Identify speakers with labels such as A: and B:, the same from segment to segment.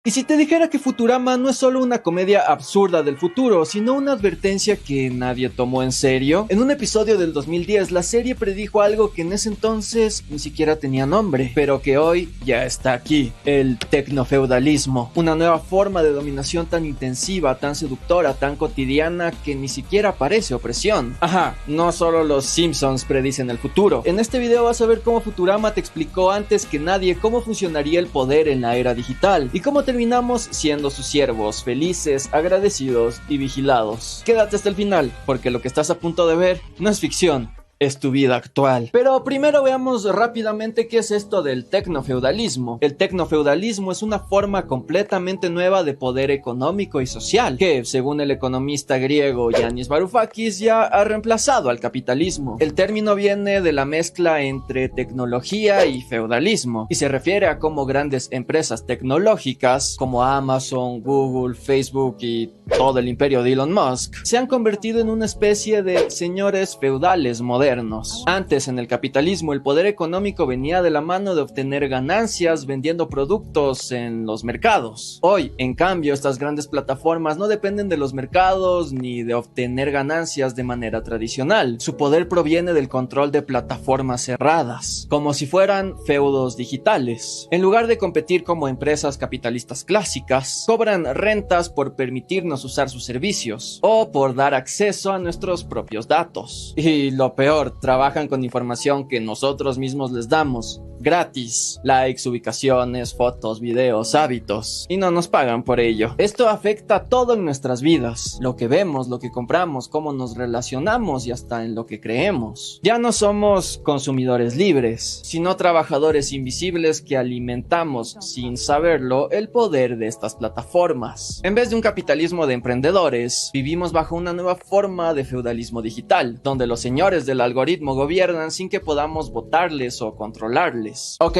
A: Y si te dijera que Futurama no es solo una comedia absurda del futuro, sino una advertencia que nadie tomó en serio. En un episodio del 2010, la serie predijo algo que en ese entonces ni siquiera tenía nombre, pero que hoy ya está aquí: el tecnofeudalismo. Una nueva forma de dominación tan intensiva, tan seductora, tan cotidiana que ni siquiera parece opresión. Ajá, no solo los Simpsons predicen el futuro. En este video vas a ver cómo Futurama te explicó antes que nadie cómo funcionaría el poder en la era digital y cómo terminamos siendo sus siervos, felices, agradecidos y vigilados. Quédate hasta el final, porque lo que estás a punto de ver no es ficción, es tu vida actual. Pero primero veamos rápidamente qué es esto del tecnofeudalismo. El tecnofeudalismo es una forma completamente nueva de poder económico y social, que, según el economista griego Yanis Varoufakis, ya ha reemplazado al capitalismo. El término viene de la mezcla entre tecnología y feudalismo, y se refiere a cómo grandes empresas tecnológicas, como Amazon, Google, Facebook y todo el imperio de Elon Musk, se han convertido en una especie de señores feudales modernos. Antes, en el capitalismo, el poder económico venía de la mano de obtener ganancias vendiendo productos en los mercados. Hoy, en cambio, estas grandes plataformas no dependen de los mercados ni de obtener ganancias de manera tradicional. Su poder proviene del control de plataformas cerradas, como si fueran feudos digitales. En lugar de competir como empresas capitalistas clásicas, cobran rentas por permitirnos usar sus servicios o por dar acceso a nuestros propios datos. Y lo peor, trabajan con información que nosotros mismos les damos gratis: likes, ubicaciones, fotos, videos, hábitos, y no nos pagan por ello. Esto afecta todo en nuestras vidas: lo que vemos, lo que compramos, cómo nos relacionamos y hasta en lo que creemos. Ya no somos consumidores libres, sino trabajadores invisibles que alimentamos, sin saberlo, el poder de estas plataformas. En vez de un capitalismo de emprendedores, vivimos bajo una nueva forma de feudalismo digital, donde los señores del algoritmo gobiernan sin que podamos votarles o controlarles. Ok,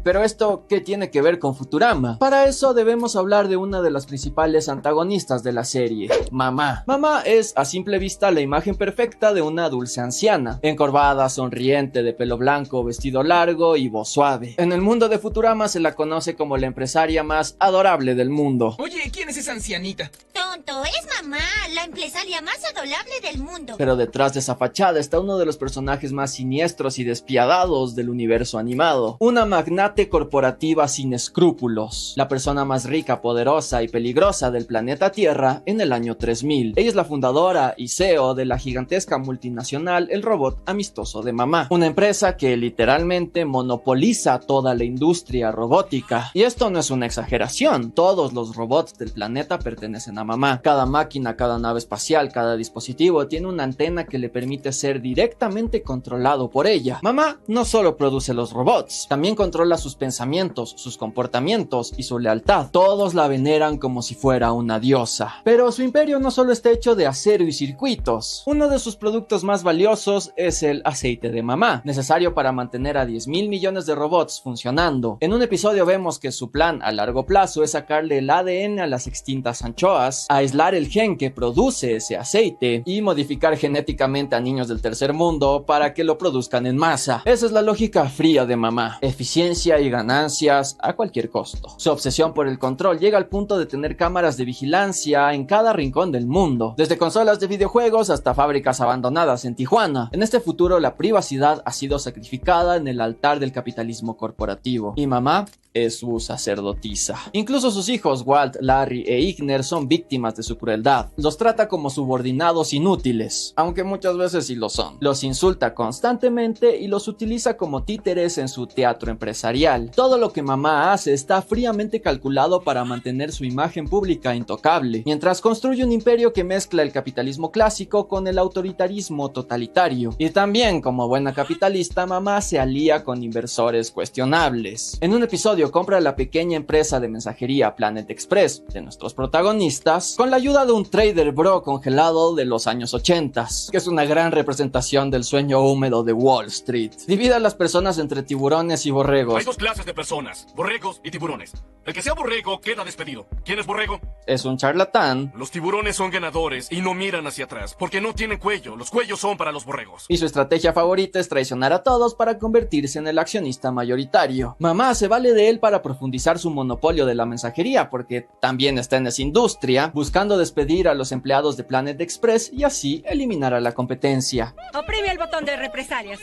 A: pero esto, ¿qué tiene que ver con Futurama? Para eso debemos hablar de una de las principales antagonistas de la serie: Mamá. Mamá es, a simple vista, la imagen perfecta de una dulce anciana, encorvada, sonriente, de pelo blanco, vestido largo y voz suave. En el mundo de Futurama se la conoce como la empresaria más adorable del mundo.
B: Oye, ¿quién es esa ancianita?
C: Tonto, es mamá, la empresaria más adorable del mundo.
A: Pero detrás de esa fachada está uno de los personajes más siniestros y despiadados del universo animado. Una magnate corporativa sin escrúpulos, la persona más rica, poderosa y peligrosa del planeta Tierra en el año 3000. Ella es la fundadora y CEO de la gigantesca multinacional El Robot Amistoso de Mamá, una empresa que literalmente monopoliza toda la industria robótica. Y esto no es una exageración: todos los robots del planeta pertenecen a Mamá. Cada máquina, cada nave espacial, cada dispositivo tiene una antena que le permite ser directamente controlado por ella. Mamá no solo produce los robots, también controla sus pensamientos, sus comportamientos y su lealtad. Todos la veneran como si fuera una diosa. Pero su imperio no solo está hecho de acero y circuitos. Uno de sus productos más valiosos es el aceite de mamá, necesario para mantener a 10.000 millones de robots funcionando. En un episodio vemos que su plan a largo plazo es sacarle el ADN a las extintas anchoas, aislar el gen que produce ese aceite y modificar genéticamente a niños del tercer mundo para que lo produzcan en masa. Esa es la lógica fría de mamá: eficiencia y ganancias a cualquier costo. Su obsesión por el control llega al punto de tener cámaras de vigilancia en cada rincón del mundo, desde consolas de videojuegos hasta fábricas abandonadas en Tijuana. En este futuro, la privacidad ha sido sacrificada en el altar del capitalismo corporativo, y mamá es su sacerdotisa. Incluso sus hijos Walt, Larry e Igner son víctimas de su crueldad. Los trata como subordinados inútiles, aunque muchas veces sí lo son. Los insulta constantemente y los utiliza como títeres en su teatro empresarial. Todo lo que mamá hace está fríamente calculado para mantener su imagen pública intocable, mientras construye un imperio que mezcla el capitalismo clásico con el autoritarismo totalitario. Y también, como buena capitalista, mamá se alía con inversores cuestionables. En un episodio compra la pequeña empresa de mensajería Planet Express de nuestros protagonistas, con la ayuda de un trader bro congelado de los años 80, que es una gran representación del sueño húmedo de Wall Street. Divide a las personas entre tiburones y borregos.
B: Hay dos clases de personas, borregos y tiburones. El que sea borrego queda despedido. ¿Quién es borrego?
A: Es un charlatán.
B: Los tiburones son ganadores y no miran hacia atrás, porque no tienen cuello. Los cuellos son para los borregos.
A: Y su estrategia favorita es traicionar a todos para convertirse en el accionista mayoritario. Mamá se vale de él para profundizar su monopolio de la mensajería, porque también está en esa industria, buscando despedir a los empleados de Planet Express y así eliminar a la competencia.
D: Oprime el botón de represalias.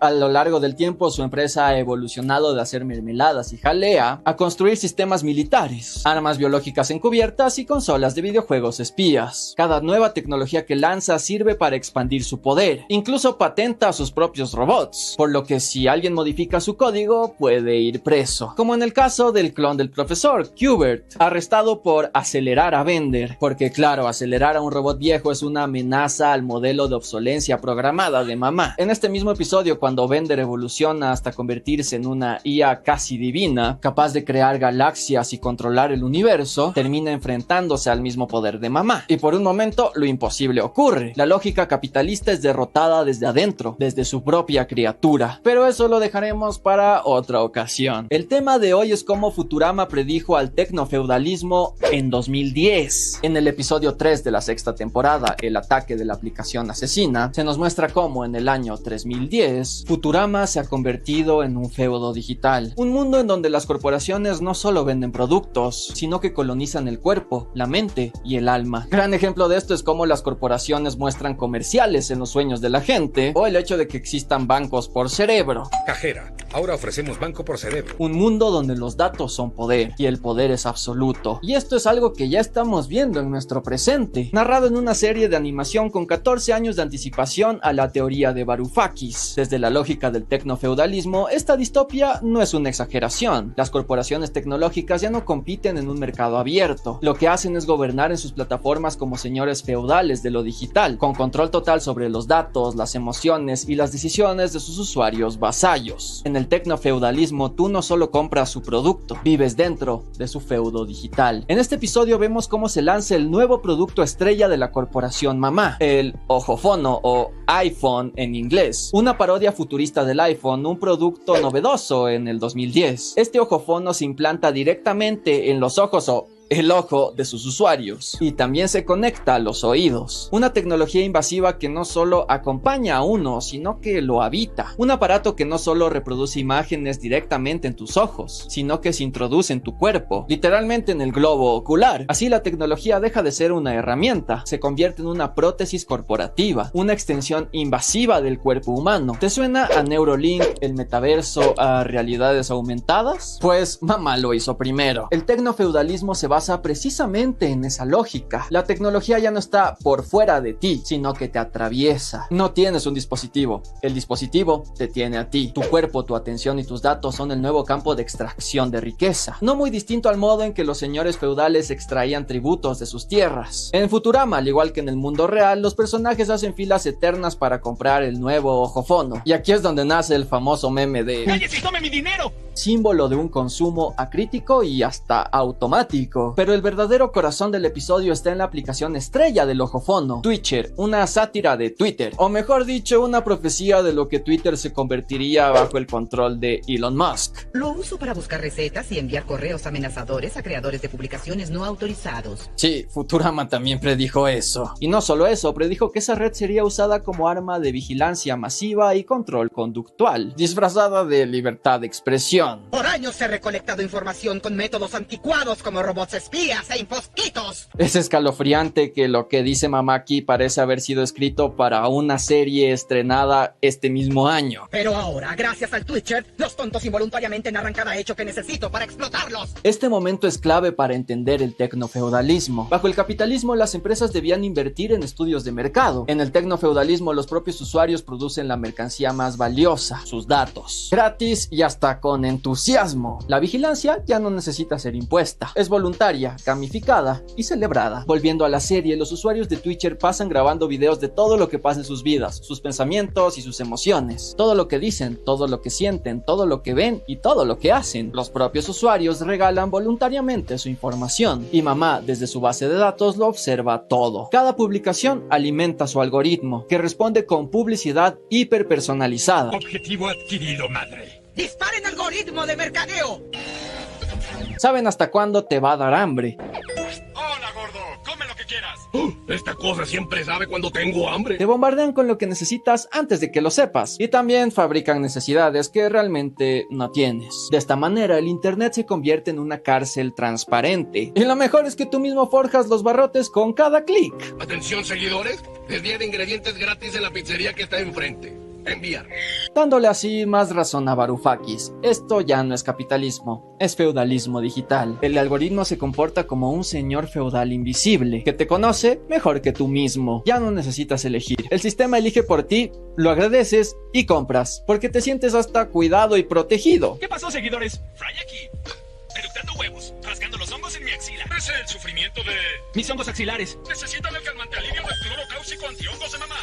A: A lo largo del tiempo, su empresa ha evolucionado de hacer mermeladas y jalea a construir sistemas militares, armas biológicas encubiertas y consolas de videojuegos espías. Cada nueva tecnología que lanza sirve para expandir su poder. Incluso patenta sus propios robots, por lo que si alguien modifica su código, puede ir preso. Como en el caso del clon del profesor, Qbert, arrestado por acelerar a Bender, porque claro, acelerar a un robot viejo es una amenaza al modelo de obsolencia programada de mamá. En este mismo episodio, cuando Bender evoluciona hasta convertirse en una IA casi divina, capaz de crear galaxias y controlar el universo, termina enfrentándose al mismo poder de mamá. Y por un momento, lo imposible ocurre. La lógica capitalista es derrotada desde adentro, desde su propia criatura. Pero eso lo dejaremos para otra ocasión. El tema de hoy es cómo Futurama predijo al tecnofeudalismo en 2010. En el episodio 3 de la sexta temporada, El ataque de la aplicación asesina, se nos muestra cómo en el año 3010, Futurama se ha convertido en un feudo digital, un mundo en donde las corporaciones no solo venden productos, sino que colonizan el cuerpo, la mente y el alma. Gran ejemplo de esto es cómo las corporaciones muestran comerciales en los sueños de la gente, o el hecho de que existan bancos por cerebro.
E: Cajera, ahora ofrecemos banco por cerebro.
A: Un mundo donde los datos son poder, y el poder es absoluto. Y esto es algo que ya estamos viendo en nuestro presente, narrado en una serie de animación con 14 años de anticipación a la teoría de Varoufakis. Desde la lógica del tecnofeudalismo, esta distopia no es una exageración. Las corporaciones tecnológicas ya no compiten en un mercado abierto. Lo que hacen es gobernar en sus plataformas como señores feudales de lo digital, con control total sobre los datos, las emociones y las decisiones de sus usuarios vasallos. En el tecnofeudalismo, tú no solo compras su producto, vives dentro de su feudo digital. En este episodio vemos cómo se lanza el nuevo producto estrella de la corporación mamá, el ojofono o iPhone en inglés, una parodia futurista del iPhone, un producto novedoso en el 2010. Este ojofono se implanta directamente en los ojos o el ojo de sus usuarios y también se conecta a los oídos. Una tecnología invasiva que no solo acompaña a uno, sino que lo habita. Un aparato que no solo reproduce imágenes directamente en tus ojos, sino que se introduce en tu cuerpo, literalmente en el globo ocular. Así la tecnología deja de ser una herramienta, se convierte en una prótesis corporativa, una extensión invasiva del cuerpo humano. ¿Te suena a Neuralink, el metaverso, a realidades aumentadas? Pues mamá lo hizo primero. El tecnofeudalismo se basa precisamente en esa lógica. La tecnología ya no está por fuera de ti, sino que te atraviesa. No tienes un dispositivo, el dispositivo te tiene a ti. Tu cuerpo, tu atención y tus datos son el nuevo campo de extracción de riqueza, no muy distinto al modo en que los señores feudales extraían tributos de sus tierras. En Futurama, al igual que en el mundo real, los personajes hacen filas eternas para comprar el nuevo ojofono. Y aquí es donde nace el famoso meme de
B: ¡Cállese y tome mi dinero!
A: Símbolo de un consumo acrítico y hasta automático. Pero el verdadero corazón del episodio está en la aplicación estrella del ojofono, Twitcher, una sátira de Twitter, o mejor dicho, una profecía de lo que Twitter se convertiría bajo el control de Elon Musk.
F: Lo uso para buscar recetas y enviar correos amenazadores a creadores de publicaciones no autorizados.
A: Sí, Futurama también predijo eso. Y no solo eso, predijo que esa red sería usada como arma de vigilancia masiva y control conductual, disfrazada de libertad de expresión.
F: Por años he recolectado información con métodos anticuados como robots espías e infosquitos.
A: Es escalofriante que lo que dice mamá aquí parece haber sido escrito para una serie estrenada este mismo año.
F: Pero ahora, gracias al Twitcher, los tontos involuntariamente narran cada hecho que necesito para explotarlos.
A: Este momento es clave para entender el tecnofeudalismo. Bajo el capitalismo, las empresas debían invertir en estudios de mercado. En el tecnofeudalismo, los propios usuarios producen la mercancía más valiosa, sus datos, gratis y hasta con entusiasmo. La vigilancia ya no necesita ser impuesta, es voluntaria voluntaria, gamificada y celebrada. Volviendo a la serie, los usuarios de Twitch pasan grabando videos de todo lo que pasa en sus vidas, sus pensamientos y sus emociones, todo lo que dicen, todo lo que sienten, todo lo que ven y todo lo que hacen. Los propios usuarios regalan voluntariamente su información y mamá desde su base de datos lo observa todo. Cada publicación alimenta su algoritmo, que responde con publicidad hiperpersonalizada.
G: Objetivo adquirido, madre.
F: ¡Disparen algoritmo de mercadeo!
A: Saben hasta cuándo te va a dar hambre.
G: Hola, gordo. Come lo que quieras. Esta cosa siempre sabe cuando tengo hambre.
A: Te bombardean con lo que necesitas antes de que lo sepas. Y también fabrican necesidades que realmente no tienes. De esta manera, el internet se convierte en una cárcel transparente. Y lo mejor es que tú mismo forjas los barrotes con cada clic.
G: Atención, seguidores. Es día de ingredientes gratis en la pizzería que está enfrente. Enviar.
A: Dándole así más razón a Varoufakis. Esto ya no es capitalismo, es feudalismo digital. El algoritmo se comporta como un señor feudal invisible, que te conoce mejor que tú mismo. Ya no necesitas elegir. El sistema elige por ti, lo agradeces y compras, porque te sientes hasta cuidado y protegido.
G: ¿Qué pasó, seguidores? Fry aquí. Eructando huevos, rasgando los hongos en mi axila. Es el sufrimiento de... mis hongos axilares. Necesitan el calmante alivio del cloro cáustico antihongos de mamá.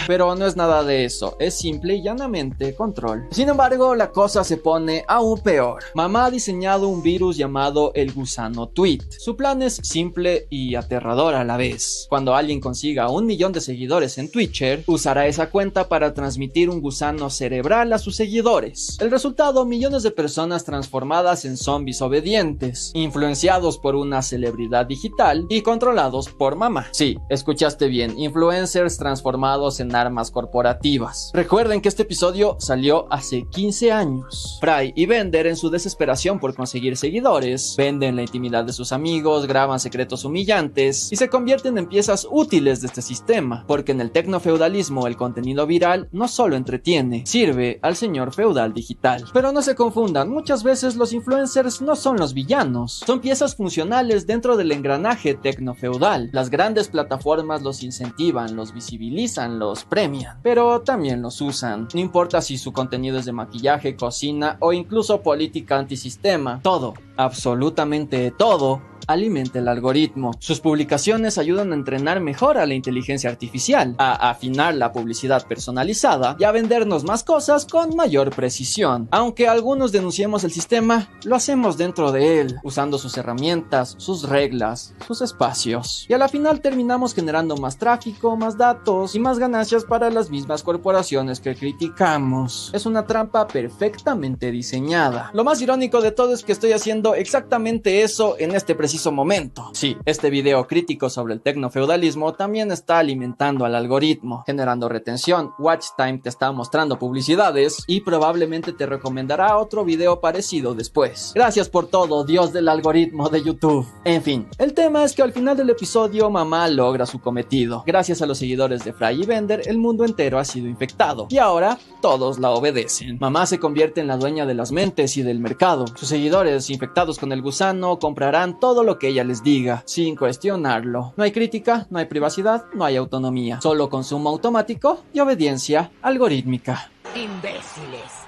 A: Pero no es nada de eso, es simple y llanamente control. Sin embargo, la cosa se pone aún peor. Mamá ha diseñado un virus llamado el gusano tweet. Su plan es simple y aterrador a la vez. Cuando alguien consiga 1 millón de seguidores en Twitch, usará esa cuenta para transmitir un gusano cerebral a sus seguidores. El resultado, millones de personas transformadas en zombies obedientes, influenciados por una celebridad digital y controlados por mamá. Sí, escuchaste bien, influencers transformados en armas corporativas. Recuerden que este episodio salió hace 15 años. Fry y Bender, en su desesperación por conseguir seguidores, venden la intimidad de sus amigos, graban secretos humillantes y se convierten en piezas útiles de este sistema, porque en el tecnofeudalismo el contenido viral no solo entretiene, sirve al señor feudal digital. Pero no se confundan, muchas veces los influencers no son los villanos, son piezas funcionales dentro del engranaje tecnofeudal. Las grandes plataformas los incentivan, los visibilizan, los premian, pero también los usan. No importa si su contenido es de maquillaje, cocina o incluso política antisistema. Todo, absolutamente todo, alimenta el algoritmo. Sus publicaciones ayudan a entrenar mejor a la inteligencia artificial, a afinar la publicidad personalizada y a vendernos más cosas con mayor precisión. Aunque algunos denunciemos el sistema, lo hacemos dentro de él, usando sus herramientas, sus reglas, sus espacios. Y a la final terminamos generando más tráfico, más datos y más ganancias para las mismas corporaciones que criticamos. Es una trampa perfectamente diseñada. Lo más irónico de todo es que estoy haciendo exactamente eso en este preciso momento. Sí, este video crítico sobre el tecnofeudalismo también está alimentando al algoritmo, generando retención. Watch Time te está mostrando publicidades y probablemente te recomendará otro video parecido después. Gracias por todo, Dios del algoritmo de YouTube. En fin, el tema es que al final del episodio mamá logra su cometido. Gracias a los seguidores de Fry y Bender, el mundo entero ha sido infectado y ahora todos la obedecen. Mamá se convierte en la dueña de las mentes y del mercado. Sus seguidores infectados con el gusano comprarán todo lo que ella les diga, sin cuestionarlo. No hay crítica, no hay privacidad, no hay autonomía. Solo consumo automático y obediencia algorítmica.
F: ¡Imbéciles!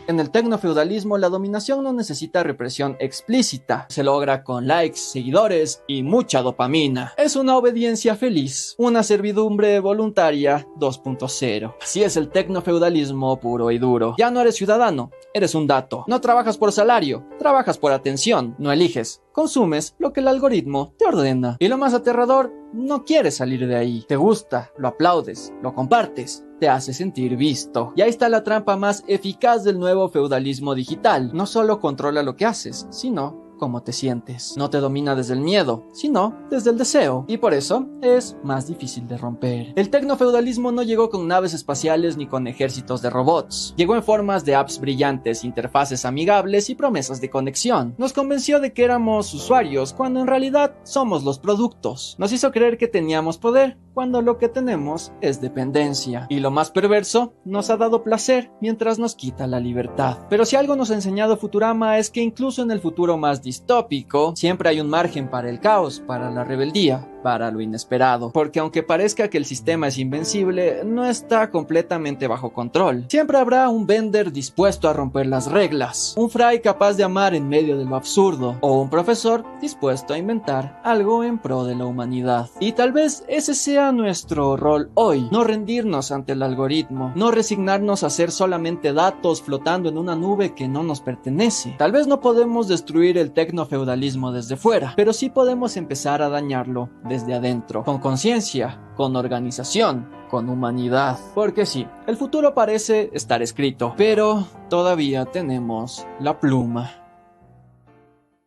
A: En el tecnofeudalismo, la dominación no necesita represión explícita. Se logra con likes, seguidores y mucha dopamina. Es una obediencia feliz, una servidumbre voluntaria 2.0. Así es el tecnofeudalismo puro y duro. Ya no eres ciudadano, eres un dato. No trabajas por salario, trabajas por atención. No eliges, consumes lo que el algoritmo te ordena. Y lo más aterrador, no quieres salir de ahí. Te gusta, lo aplaudes, lo compartes, te hace sentir visto. Y ahí está la trampa más eficaz del nuevo feudalismo digital. No solo controla lo que haces, sino cómo te sientes. No te domina desde el miedo, sino desde el deseo. Y por eso es más difícil de romper. El tecnofeudalismo no llegó con naves espaciales ni con ejércitos de robots. Llegó en formas de apps brillantes, interfaces amigables y promesas de conexión. Nos convenció de que éramos usuarios cuando en realidad somos los productos. Nos hizo creer que teníamos poder cuando lo que tenemos es dependencia. Y lo más perverso, nos ha dado placer mientras nos quita la libertad. Pero si algo nos ha enseñado Futurama es que incluso en el futuro más distópico, siempre hay un margen para el caos, para la rebeldía para lo inesperado, porque aunque parezca que el sistema es invencible, no está completamente bajo control. Siempre habrá un Bender dispuesto a romper las reglas, un Fry capaz de amar en medio de lo absurdo, o un profesor dispuesto a inventar algo en pro de la humanidad. Y tal vez ese sea nuestro rol hoy, no rendirnos ante el algoritmo, no resignarnos a ser solamente datos flotando en una nube que no nos pertenece. Tal vez no podemos destruir el tecnofeudalismo desde fuera, pero sí podemos empezar a dañarlo desde adentro, con conciencia, con organización, con humanidad. Porque sí, el futuro parece estar escrito, pero todavía tenemos la pluma.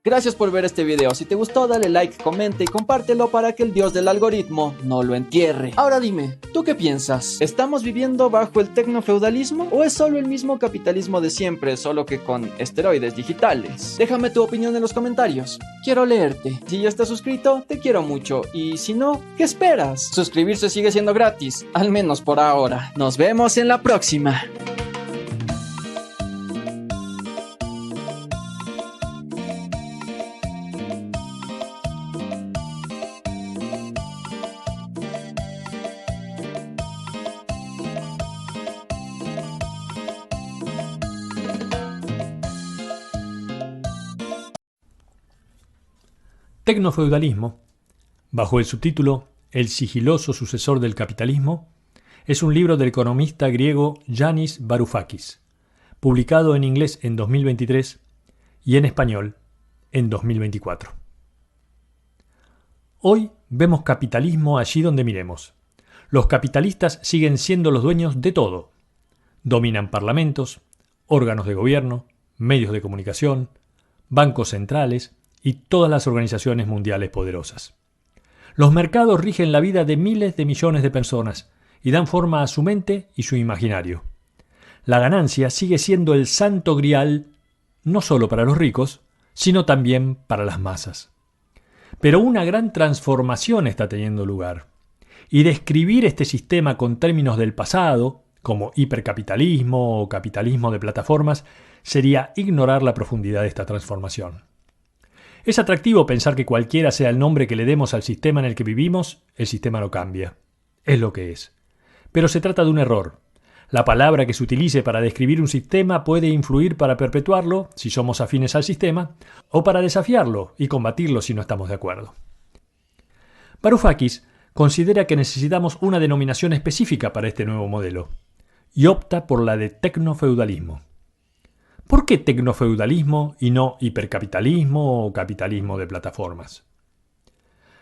A: Gracias por ver este video. Si te gustó, dale like, comenta y compártelo para que el dios del algoritmo no lo entierre. Ahora dime, ¿tú qué piensas? ¿Estamos viviendo bajo el tecnofeudalismo? ¿O es solo el mismo capitalismo de siempre, solo que con esteroides digitales? Déjame tu opinión en los comentarios. Quiero leerte. Si ya estás suscrito, te quiero mucho. Y si no, ¿qué esperas? Suscribirse sigue siendo gratis, al menos por ahora. Nos vemos en la próxima.
H: Tecnofeudalismo, bajo el subtítulo El sigiloso sucesor del capitalismo, es un libro del economista griego Yanis Varoufakis, publicado en inglés en 2023 y en español en 2024. Hoy vemos capitalismo allí donde miremos. Los capitalistas siguen siendo los dueños de todo. Dominan parlamentos, órganos de gobierno, medios de comunicación, bancos centrales y todas las organizaciones mundiales poderosas. Los mercados rigen la vida de miles de millones de personas y dan forma a su mente y su imaginario. La ganancia sigue siendo el santo grial no solo para los ricos, sino también para las masas. Pero una gran transformación está teniendo lugar. Y describir este sistema con términos del pasado, como hipercapitalismo o capitalismo de plataformas, sería ignorar la profundidad de esta transformación. Es atractivo pensar que cualquiera sea el nombre que le demos al sistema en el que vivimos, el sistema no cambia. Es lo que es. Pero se trata de un error. La palabra que se utilice para describir un sistema puede influir para perpetuarlo, si somos afines al sistema, o para desafiarlo y combatirlo si no estamos de acuerdo. Varoufakis considera que necesitamos una denominación específica para este nuevo modelo, y opta por la de tecnofeudalismo. ¿Por qué tecnofeudalismo y no hipercapitalismo o capitalismo de plataformas?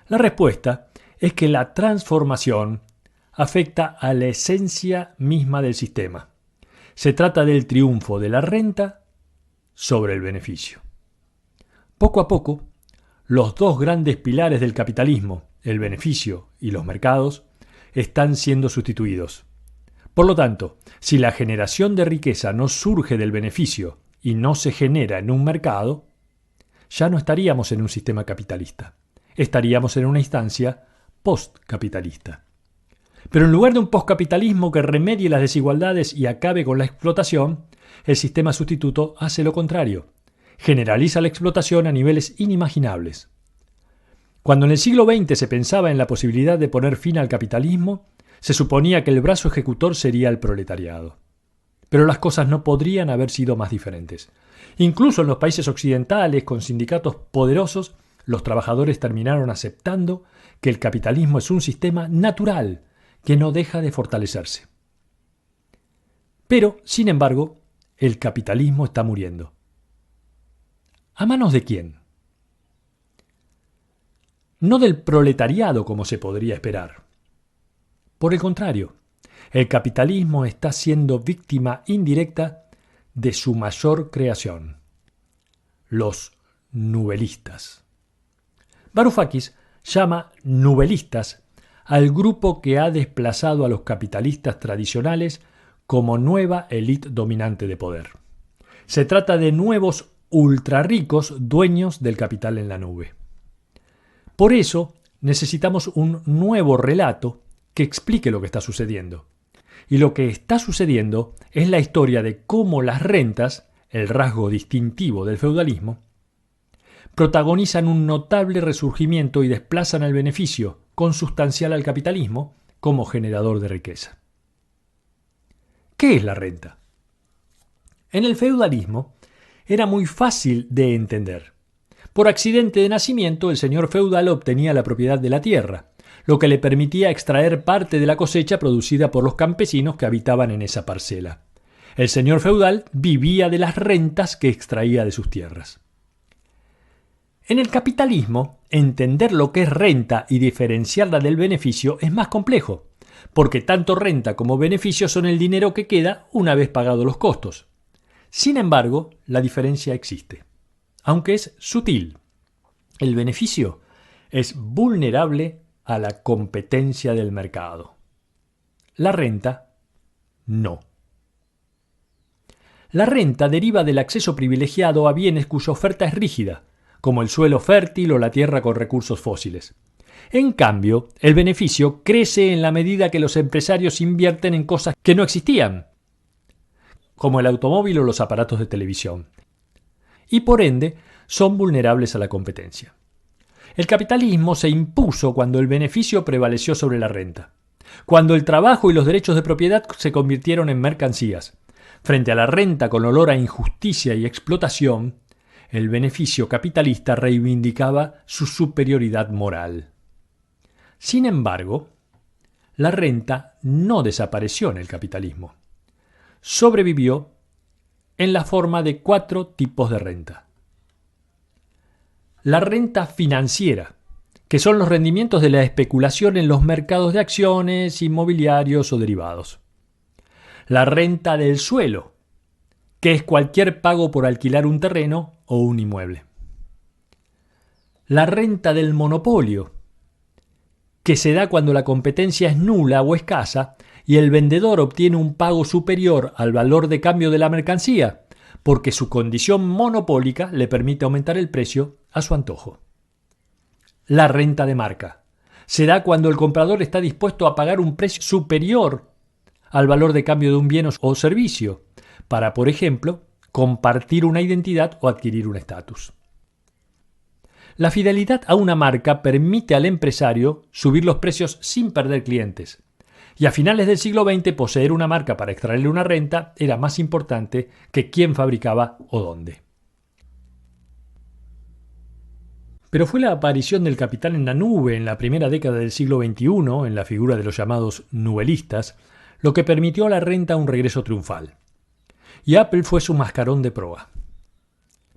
H: La respuesta es que la transformación afecta a la esencia misma del sistema. Se trata del triunfo de la renta sobre el beneficio. Poco a poco, los dos grandes pilares del capitalismo, el beneficio y los mercados, están siendo sustituidos. Por lo tanto, si la generación de riqueza no surge del beneficio y no se genera en un mercado, ya no estaríamos en un sistema capitalista. Estaríamos en una instancia postcapitalista. Pero en lugar de un postcapitalismo que remedie las desigualdades y acabe con la explotación, el sistema sustituto hace lo contrario. Generaliza la explotación a niveles inimaginables. Cuando en el siglo XX se pensaba en la posibilidad de poner fin al capitalismo, se suponía que el brazo ejecutor sería el proletariado. Pero las cosas no podrían haber sido más diferentes. Incluso en los países occidentales, con sindicatos poderosos, los trabajadores terminaron aceptando que el capitalismo es un sistema natural que no deja de fortalecerse. Pero, sin embargo, el capitalismo está muriendo. ¿A manos de quién? No del proletariado como se podría esperar. Por el contrario, el capitalismo está siendo víctima indirecta de su mayor creación, los nubelistas. Varoufakis llama nubelistas al grupo que ha desplazado a los capitalistas tradicionales como nueva élite dominante de poder. Se trata de nuevos ultrarricos dueños del capital en la nube. Por eso necesitamos un nuevo relato que explique lo que está sucediendo. Y lo que está sucediendo es la historia de cómo las rentas, el rasgo distintivo del feudalismo, protagonizan un notable resurgimiento y desplazan el beneficio consustancial al capitalismo como generador de riqueza. ¿Qué es la renta? En el feudalismo era muy fácil de entender. Por accidente de nacimiento, el señor feudal obtenía la propiedad de la tierra, lo que le permitía extraer parte de la cosecha producida por los campesinos que habitaban en esa parcela. El señor feudal vivía de las rentas que extraía de sus tierras. En el capitalismo, entender lo que es renta y diferenciarla del beneficio es más complejo, porque tanto renta como beneficio son el dinero que queda una vez pagados los costos. Sin embargo, la diferencia existe, aunque es sutil. El beneficio es vulnerable a la competencia del mercado. La renta, no. La renta deriva del acceso privilegiado a bienes cuya oferta es rígida, como el suelo fértil o la tierra con recursos fósiles. En cambio, el beneficio crece en la medida que los empresarios invierten en cosas que no existían, como el automóvil o los aparatos de televisión, y por ende son vulnerables a la competencia. El capitalismo se impuso cuando el beneficio prevaleció sobre la renta, cuando el trabajo y los derechos de propiedad se convirtieron en mercancías. Frente a la renta con olor a injusticia y explotación, el beneficio capitalista reivindicaba su superioridad moral. Sin embargo, la renta no desapareció en el capitalismo. Sobrevivió en la forma de 4 tipos de renta. La renta financiera, que son los rendimientos de la especulación en los mercados de acciones, inmobiliarios o derivados. La renta del suelo, que es cualquier pago por alquilar un terreno o un inmueble. La renta del monopolio, que se da cuando la competencia es nula o escasa y el vendedor obtiene un pago superior al valor de cambio de la mercancía, porque su condición monopólica le permite aumentar el precio a su antojo. La renta de marca se da cuando el comprador está dispuesto a pagar un precio superior al valor de cambio de un bien o servicio, para, por ejemplo, compartir una identidad o adquirir un estatus. La fidelidad a una marca permite al empresario subir los precios sin perder clientes. Y a finales del siglo XX poseer una marca para extraerle una renta era más importante que quién fabricaba o dónde. Pero fue la aparición del capital en la nube en la primera década del siglo XXI, en la figura de los llamados nubelistas, lo que permitió a la renta un regreso triunfal. Y Apple fue su mascarón de proa.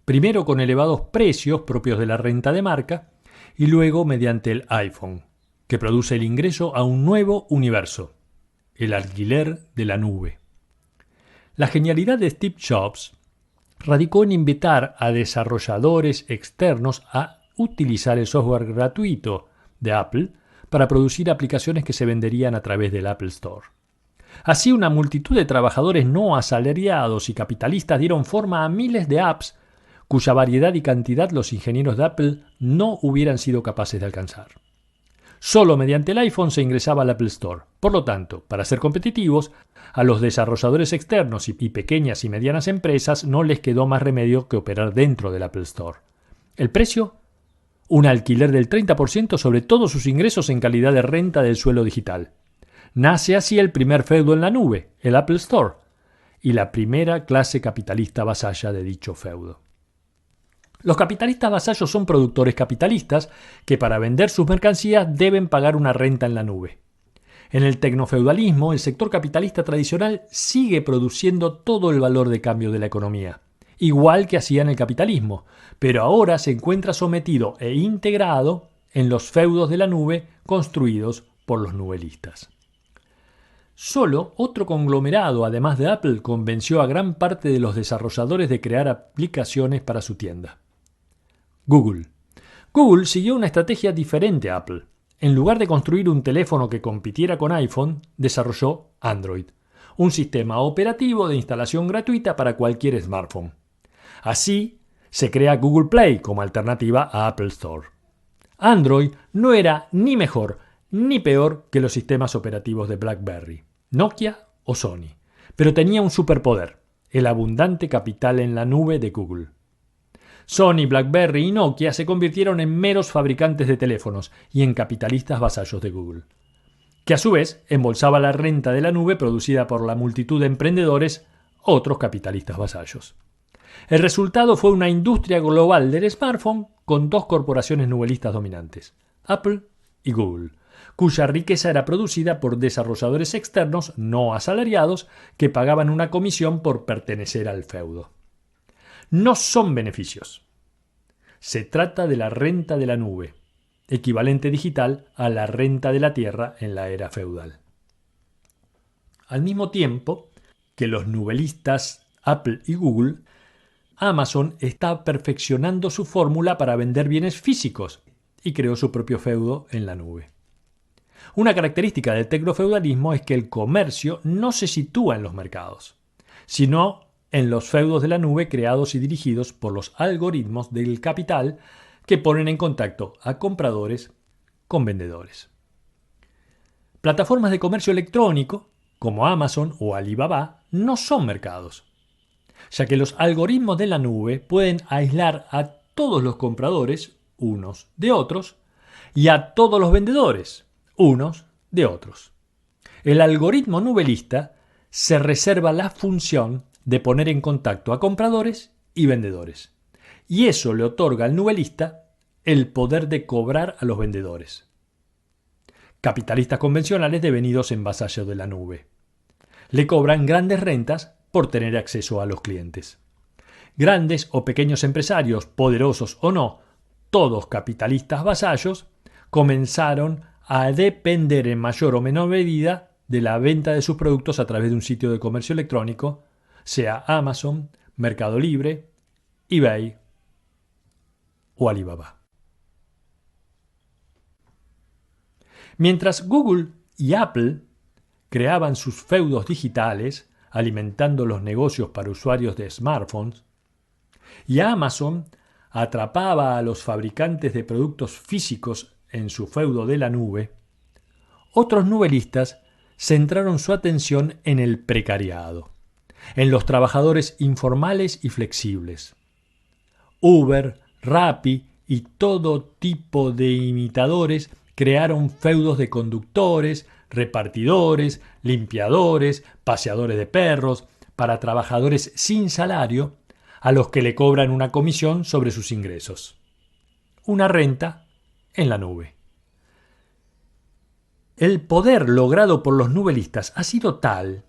H: Primero con elevados precios propios de la renta de marca y luego mediante el iPhone, que produce el ingreso a un nuevo universo, el alquiler de la nube. La genialidad de Steve Jobs radicó en invitar a desarrolladores externos a utilizar el software gratuito de Apple para producir aplicaciones que se venderían a través del Apple Store. Así, una multitud de trabajadores no asalariados y capitalistas dieron forma a miles de apps cuya variedad y cantidad los ingenieros de Apple no hubieran sido capaces de alcanzar. Solo mediante el iPhone se ingresaba al Apple Store. Por lo tanto, para ser competitivos, a los desarrolladores externos y pequeñas y medianas empresas no les quedó más remedio que operar dentro del Apple Store. ¿El precio? Un alquiler del 30% sobre todos sus ingresos en calidad de renta del suelo digital. Nace así el primer feudo en la nube, el Apple Store, y la primera clase capitalista vasalla de dicho feudo. Los capitalistas vasallos son productores capitalistas que para vender sus mercancías deben pagar una renta en la nube. En el tecnofeudalismo, el sector capitalista tradicional sigue produciendo todo el valor de cambio de la economía, igual que hacía en el capitalismo, pero ahora se encuentra sometido e integrado en los feudos de la nube construidos por los nubelistas. Solo otro conglomerado, además de Apple, convenció a gran parte de los desarrolladores de crear aplicaciones para su tienda. Google. Google siguió una estrategia diferente a Apple. En lugar de construir un teléfono que compitiera con iPhone, desarrolló Android, un sistema operativo de instalación gratuita para cualquier smartphone. Así, se crea Google Play como alternativa a Apple Store. Android no era ni mejor ni peor que los sistemas operativos de BlackBerry, Nokia o Sony, pero tenía un superpoder, el abundante capital en la nube de Google. Sony, BlackBerry y Nokia se convirtieron en meros fabricantes de teléfonos y en capitalistas vasallos de Google, que a su vez embolsaba la renta de la nube producida por la multitud de emprendedores, otros capitalistas vasallos. El resultado fue una industria global del smartphone con dos corporaciones nubelistas dominantes, Apple y Google, cuya riqueza era producida por desarrolladores externos no asalariados que pagaban una comisión por pertenecer al feudo. No son beneficios. Se trata de la renta de la nube, equivalente digital a la renta de la tierra en la era feudal. Al mismo tiempo que los nubelistas Apple y Google, Amazon está perfeccionando su fórmula para vender bienes físicos y creó su propio feudo en la nube. Una característica del tecnofeudalismo es que el comercio no se sitúa en los mercados, sino en los feudos de la nube creados y dirigidos por los algoritmos del capital que ponen en contacto a compradores con vendedores. Plataformas de comercio electrónico, como Amazon o Alibaba, no son mercados, ya que los algoritmos de la nube pueden aislar a todos los compradores unos de otros y a todos los vendedores unos de otros. El algoritmo nubelista se reserva la función de poner en contacto a compradores y vendedores, y eso le otorga al nubelista el poder de cobrar a los vendedores. Capitalistas convencionales devenidos en vasallos de la nube. Le cobran grandes rentas por tener acceso a los clientes. Grandes o pequeños empresarios, poderosos o no, todos capitalistas vasallos, comenzaron a depender en mayor o menor medida de la venta de sus productos a través de un sitio de comercio electrónico, sea Amazon, Mercado Libre, eBay o Alibaba. Mientras Google y Apple creaban sus feudos digitales, alimentando los negocios para usuarios de smartphones, y Amazon atrapaba a los fabricantes de productos físicos en su feudo de la nube, otros nubelistas centraron su atención en el precariado, en los trabajadores informales y flexibles. Uber, Rappi y todo tipo de imitadores crearon feudos de conductores, repartidores, limpiadores, paseadores de perros, para trabajadores sin salario, a los que le cobran una comisión sobre sus ingresos. Una renta en la nube. El poder logrado por los nubelistas ha sido tal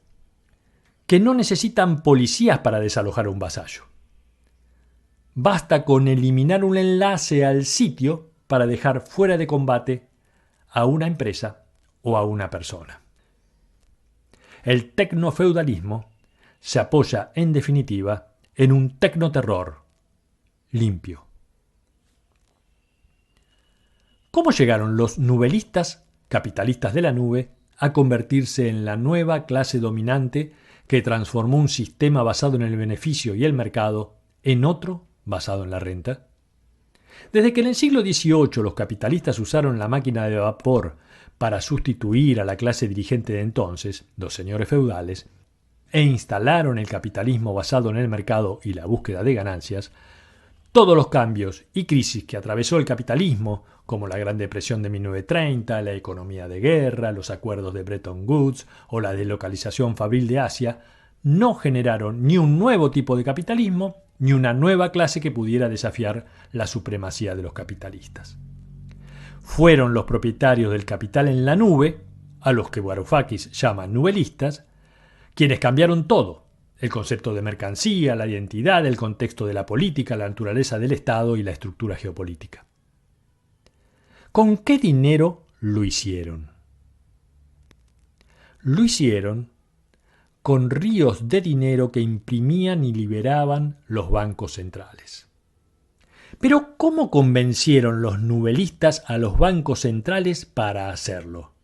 H: que no necesitan policías para desalojar a un vasallo. Basta con eliminar un enlace al sitio para dejar fuera de combate a una empresa o a una persona. El tecnofeudalismo se apoya, en definitiva, en un tecnoterror limpio. ¿Cómo llegaron los nubelistas, capitalistas de la nube, a convertirse en la nueva clase dominante que transformó un sistema basado en el beneficio y el mercado en otro basado en la renta? Desde que en el siglo XVIII los capitalistas usaron la máquina de vapor para sustituir a la clase dirigente de entonces, los señores feudales, e instalaron el capitalismo basado en el mercado y la búsqueda de ganancias, todos los cambios y crisis que atravesó el capitalismo, como la Gran Depresión de 1930, la economía de guerra, los acuerdos de Bretton Woods o la deslocalización fabril de Asia, no generaron ni un nuevo tipo de capitalismo ni una nueva clase que pudiera desafiar la supremacía de los capitalistas. Fueron los propietarios del capital en la nube, a los que Varoufakis llama nubelistas, quienes cambiaron todo: el concepto de mercancía, la identidad, el contexto de la política, la naturaleza del Estado y la estructura geopolítica. ¿Con qué dinero lo hicieron? Lo hicieron con ríos de dinero que imprimían y liberaban los bancos centrales. Pero ¿cómo convencieron los nubelistas a los bancos centrales para hacerlo?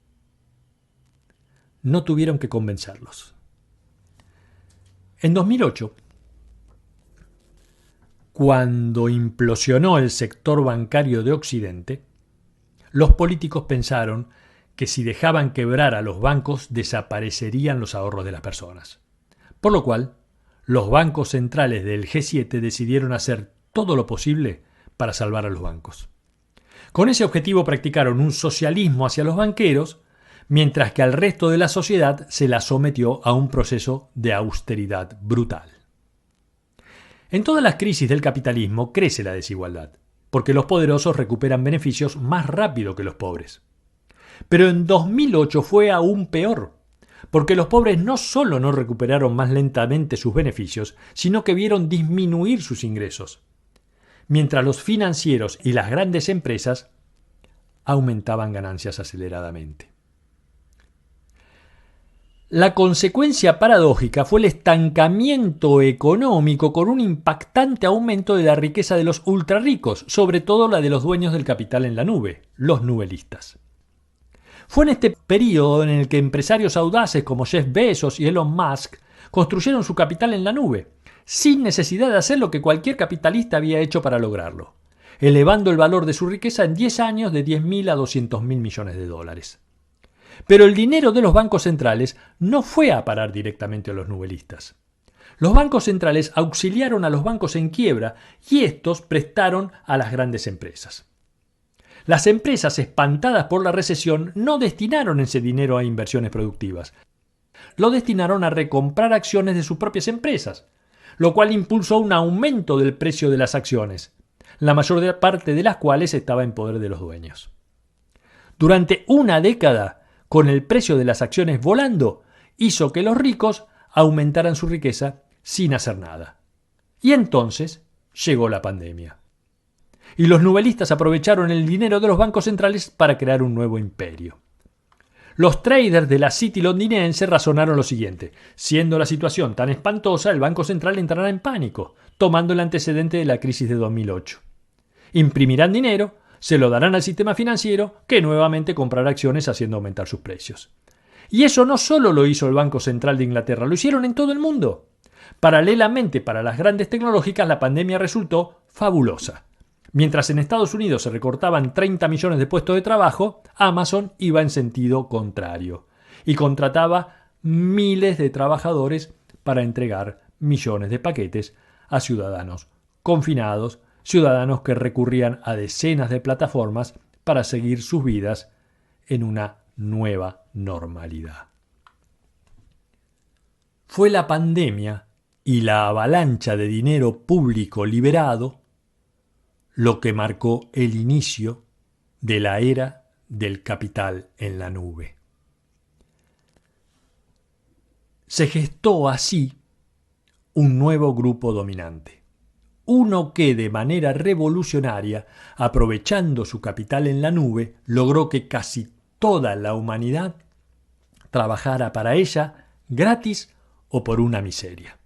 H: No tuvieron que convencerlos. En 2008, cuando implosionó el sector bancario de Occidente, los políticos pensaron que si dejaban quebrar a los bancos desaparecerían los ahorros de las personas. Por lo cual, los bancos centrales del G7 decidieron hacer todo lo posible para salvar a los bancos. Con ese objetivo practicaron un socialismo hacia los banqueros, mientras que al resto de la sociedad se la sometió a un proceso de austeridad brutal. En todas las crisis del capitalismo crece la desigualdad, porque los poderosos recuperan beneficios más rápido que los pobres. Pero en 2008 fue aún peor, porque los pobres no solo no recuperaron más lentamente sus beneficios, sino que vieron disminuir sus ingresos, mientras los financieros y las grandes empresas aumentaban ganancias aceleradamente. La consecuencia paradójica fue el estancamiento económico con un impactante aumento de la riqueza de los ultrarricos, sobre todo la de los dueños del capital en la nube, los nubelistas. Fue en este periodo en el que empresarios audaces como Jeff Bezos y Elon Musk construyeron su capital en la nube, sin necesidad de hacer lo que cualquier capitalista había hecho para lograrlo, elevando el valor de su riqueza en 10 años de 10.000 a 200.000 millones de dólares. Pero el dinero de los bancos centrales no fue a parar directamente a los nubelistas. Los bancos centrales auxiliaron a los bancos en quiebra y estos prestaron a las grandes empresas. Las empresas, espantadas por la recesión, no destinaron ese dinero a inversiones productivas. Lo destinaron a recomprar acciones de sus propias empresas, lo cual impulsó un aumento del precio de las acciones, la mayor parte de las cuales estaba en poder de los dueños. Durante una década, con el precio de las acciones volando, hizo que los ricos aumentaran su riqueza sin hacer nada. Y entonces llegó la pandemia. Y los nubelistas aprovecharon el dinero de los bancos centrales para crear un nuevo imperio. Los traders de la City londinense razonaron lo siguiente: siendo la situación tan espantosa, el Banco Central entrará en pánico, tomando el antecedente de la crisis de 2008. Imprimirán dinero, se lo darán al sistema financiero, que nuevamente comprará acciones haciendo aumentar sus precios. Y eso no solo lo hizo el Banco Central de Inglaterra, lo hicieron en todo el mundo. Paralelamente, para las grandes tecnológicas, la pandemia resultó fabulosa. Mientras en Estados Unidos se recortaban 30 millones de puestos de trabajo, Amazon iba en sentido contrario y contrataba miles de trabajadores para entregar millones de paquetes a ciudadanos confinados, ciudadanos que recurrían a decenas de plataformas para seguir sus vidas en una nueva normalidad. Fue la pandemia y la avalancha de dinero público liberado lo que marcó el inicio de la era del capital en la nube. Se gestó así un nuevo grupo dominante, uno que de manera revolucionaria, aprovechando su capital en la nube, logró que casi toda la humanidad trabajara para ella gratis o por una miseria.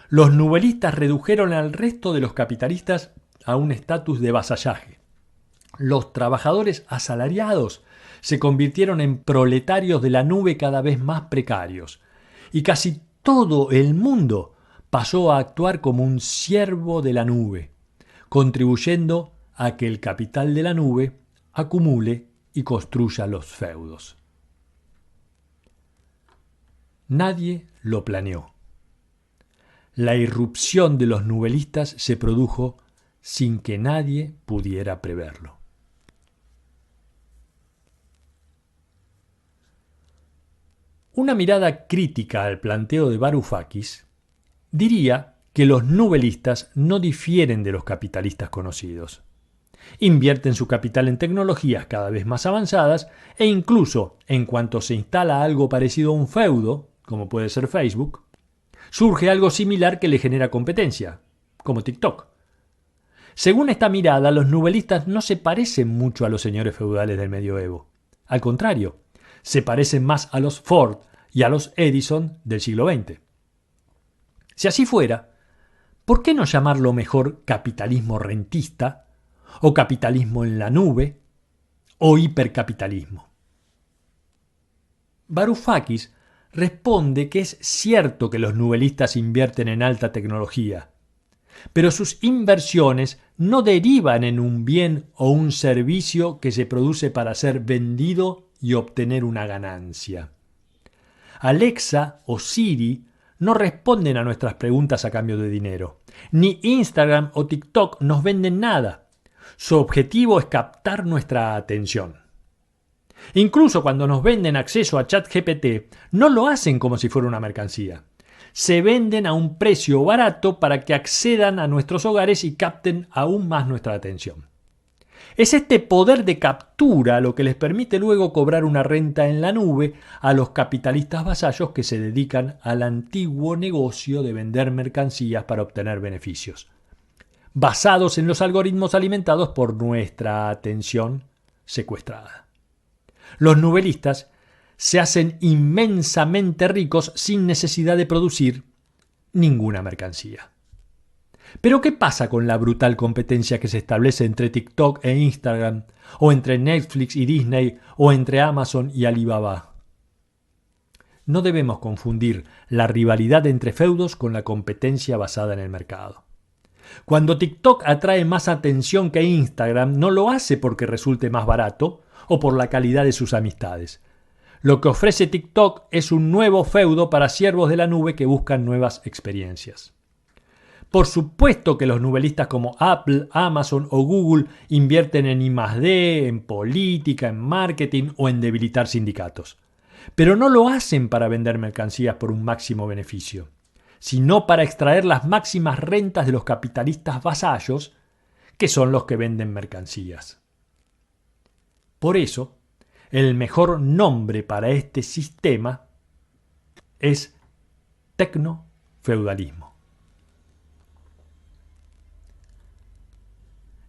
H: Los nubelistas redujeron al resto de los capitalistas a un estatus de vasallaje. Los trabajadores asalariados se convirtieron en proletarios de la nube cada vez más precarios, y casi todo el mundo pasó a actuar como un siervo de la nube, contribuyendo a que el capital de la nube acumule y construya los feudos. Nadie lo planeó. La irrupción de los nubelistas se produjo sin que nadie pudiera preverlo. Una mirada crítica al planteo de Varoufakis diría que los nubelistas no difieren de los capitalistas conocidos. Invierten su capital en tecnologías cada vez más avanzadas e incluso, en cuanto se instala algo parecido a un feudo, como puede ser Facebook, surge algo similar que le genera competencia, como TikTok. Según esta mirada, los nubelistas no se parecen mucho a los señores feudales del medioevo. Al contrario, se parecen más a los Ford y a los Edison del siglo XX. Si así fuera, ¿por qué no llamarlo mejor capitalismo rentista, o capitalismo en la nube, o hipercapitalismo? Varoufakis responde que es cierto que los nubelistas invierten en alta tecnología, pero sus inversiones no derivan en un bien o un servicio que se produce para ser vendido y obtener una ganancia. Alexa o Siri no responden a nuestras preguntas a cambio de dinero. Ni Instagram o TikTok nos venden nada. Su objetivo es captar nuestra atención. Incluso cuando nos venden acceso a ChatGPT, no lo hacen como si fuera una mercancía. Se venden a un precio barato para que accedan a nuestros hogares y capten aún más nuestra atención. Es este poder de captura lo que les permite luego cobrar una renta en la nube a los capitalistas vasallos que se dedican al antiguo negocio de vender mercancías para obtener beneficios, basados en los algoritmos alimentados por nuestra atención secuestrada. Los novelistas se hacen inmensamente ricos sin necesidad de producir ninguna mercancía. Pero ¿qué pasa con la brutal competencia que se establece entre TikTok e Instagram, o entre Netflix y Disney, o entre Amazon y Alibaba? No debemos confundir la rivalidad entre feudos con la competencia basada en el mercado. Cuando TikTok atrae más atención que Instagram, no lo hace porque resulte más barato o por la calidad de sus amistades. Lo que ofrece TikTok es un nuevo feudo para siervos de la nube que buscan nuevas experiencias. Por supuesto que los novelistas como Apple, Amazon o Google invierten en I+D, en política, en marketing o en debilitar sindicatos. Pero no lo hacen para vender mercancías por un máximo beneficio, sino para extraer las máximas rentas de los capitalistas vasallos, que son los que venden mercancías. Por eso, el mejor nombre para este sistema es tecnofeudalismo.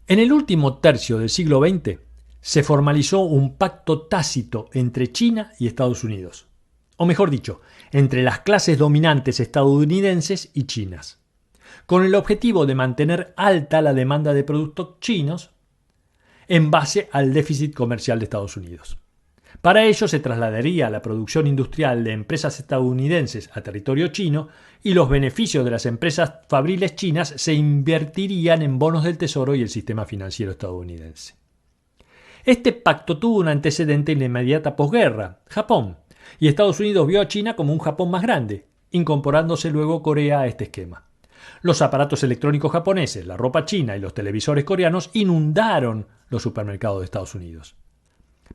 H: En el último tercio del siglo XX se formalizó un pacto tácito entre China y Estados Unidos, o mejor dicho, entre las clases dominantes estadounidenses y chinas, con el objetivo de mantener alta la demanda de productos chinos en base al déficit comercial de Estados Unidos. Para ello se trasladaría la producción industrial de empresas estadounidenses a territorio chino y los beneficios de las empresas fabriles chinas se invertirían en bonos del Tesoro y el sistema financiero estadounidense. Este pacto tuvo un antecedente en la inmediata posguerra, Japón, y Estados Unidos vio a China como un Japón más grande, incorporándose luego Corea a este esquema. Los aparatos electrónicos japoneses, la ropa china y los televisores coreanos inundaron los supermercados de Estados Unidos.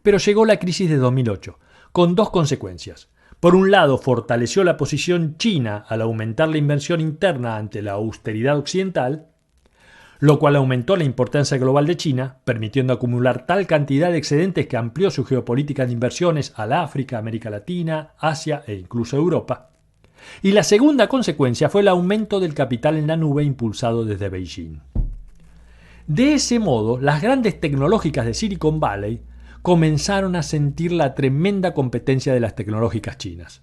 H: Pero llegó la crisis de 2008, con dos consecuencias. Por un lado, fortaleció la posición china al aumentar la inversión interna ante la austeridad occidental, lo cual aumentó la importancia global de China, permitiendo acumular tal cantidad de excedentes que amplió su geopolítica de inversiones al África, América Latina, Asia e incluso Europa. Y la segunda consecuencia fue el aumento del capital en la nube impulsado desde Beijing. De ese modo, las grandes tecnológicas de Silicon Valley comenzaron a sentir la tremenda competencia de las tecnológicas chinas.